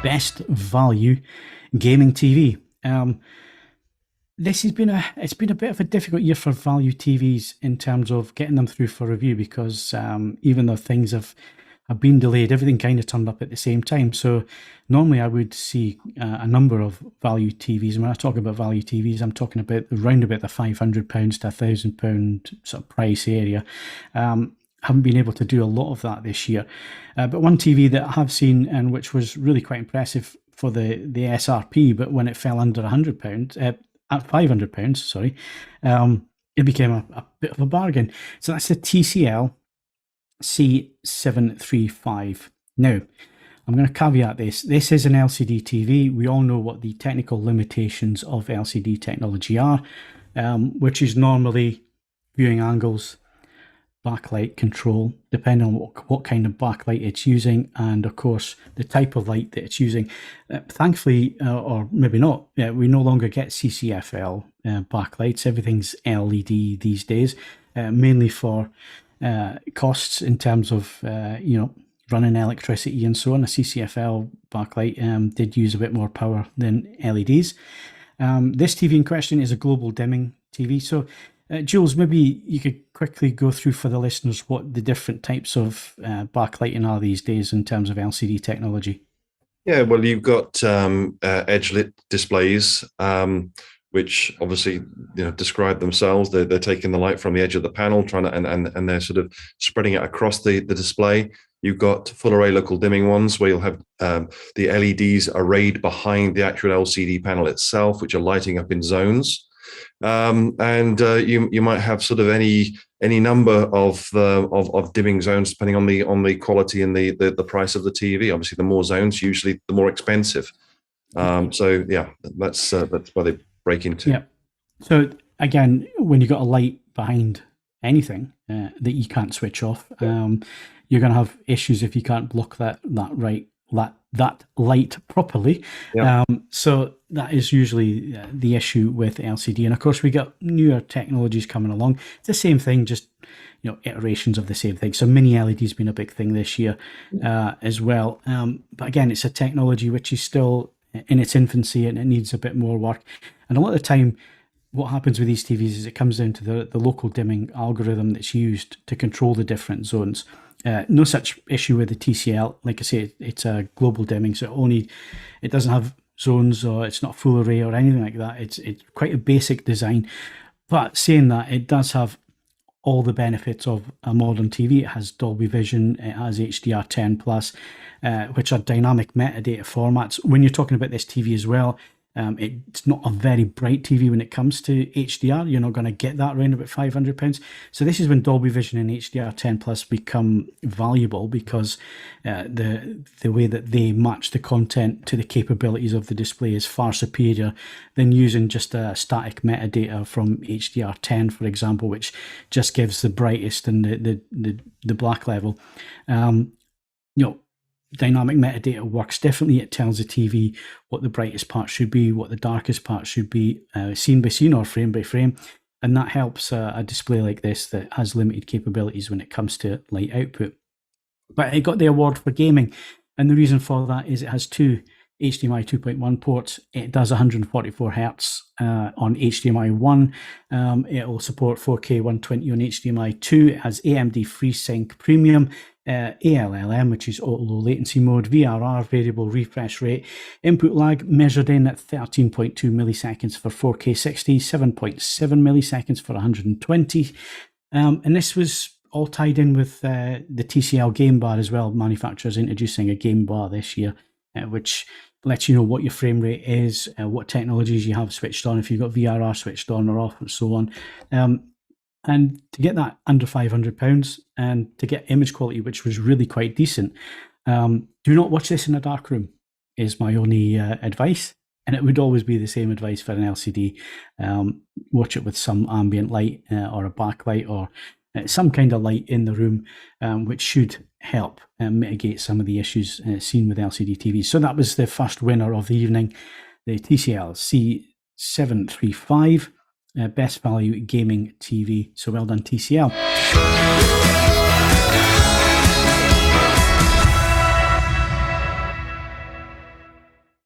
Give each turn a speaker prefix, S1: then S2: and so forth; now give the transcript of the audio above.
S1: best value gaming TV. This has been it's been a bit of a difficult year for value TVs in terms of getting them through for review because even though things have been delayed, everything kind of turned up at the same time. So normally I would see a number of value TVs. And when I talk about value TVs, I'm talking about around about the £500 to £1,000 sort of price area. Haven't been able to do a lot of that this year. But one TV that I have seen and which was really quite impressive for the SRP, but when it fell under £100, at £500, sorry, it became a bit of a bargain. So that's the TCL C735. Now, I'm going to caveat this. This is an LCD TV. We all know what the technical limitations of LCD technology are, which is normally viewing angles, backlight control, depending on what kind of backlight it's using, and of course the type of light that it's using. Thankfully, or maybe not, we no longer get CCFL backlights. Everything's LED these days, mainly for costs in terms of running electricity and so on. A CCFL backlight did use a bit more power than LEDs. This TV in question is a global dimming TV. So Jules, maybe you could quickly go through for the listeners what the different types of backlighting are these days in terms of LCD technology.
S2: Yeah, well, you've got edge lit displays, which obviously describe themselves. They're taking the light from the edge of the panel, and they're sort of spreading it across the display. You've got full array local dimming ones where you'll have the LEDs arrayed behind the actual LCD panel itself, which are lighting up in zones. You might have sort of any number of dimming zones depending on the quality and the price of the TV. Obviously, the more zones, usually the more expensive. So yeah, that's why they break into.
S1: Yeah. So again, when you've got a light behind anything that you can't switch off, you're going to have issues if you can't block that light properly. Yeah. So that is usually the issue with LCD. And of course, we got newer technologies coming along. It's the same thing, just iterations of the same thing. So mini LED's been a big thing this year as well. But again, it's a technology which is still in its infancy and it needs a bit more work. And a lot of the time, what happens with these TVs is it comes down to the local dimming algorithm that's used to control the different zones. No such issue with the TCL. Like I say, it's a global dimming, so it doesn't have zones or it's not full array or anything like that. It's quite a basic design. But saying that, it does have all the benefits of a modern TV. It has Dolby Vision, it has HDR10 plus, which are dynamic metadata formats. When you're talking about this TV as well, it's not a very bright TV when it comes to HDR. You're not going to get that around about £500. So this is when Dolby Vision and HDR10 Plus become valuable because the way that they match the content to the capabilities of the display is far superior than using just a static metadata from HDR10, for example, which just gives the brightest and the black level. Dynamic metadata works differently. It tells the TV what the brightest part should be, what the darkest part should be, scene by scene or frame by frame. And that helps a display like this that has limited capabilities when it comes to light output. But it got the award for gaming. And the reason for that is it has two HDMI 2.1 ports. It does 144 Hertz on HDMI 1. It will support 4K 120 on HDMI 2. It has AMD FreeSync Premium, ALLM, which is auto low latency mode, VRR, variable refresh rate, input lag measured in at 13.2 milliseconds for 4K 60, 7.7 milliseconds for 120. And this was all tied in with the TCL Game Bar as well. Manufacturers introducing a Game Bar this year, which lets you know what your frame rate is, what technologies you have switched on, if you've got VRR switched on or off, and so on. And to get that under £500 and to get image quality, which was really quite decent, do not watch this in a dark room is my only advice. And it would always be the same advice for an LCD. Watch it with some ambient light or a backlight or some kind of light in the room, which should help mitigate some of the issues seen with LCD TVs. So that was the first winner of the evening, the TCL C735. Best value gaming TV. So well done, TCL.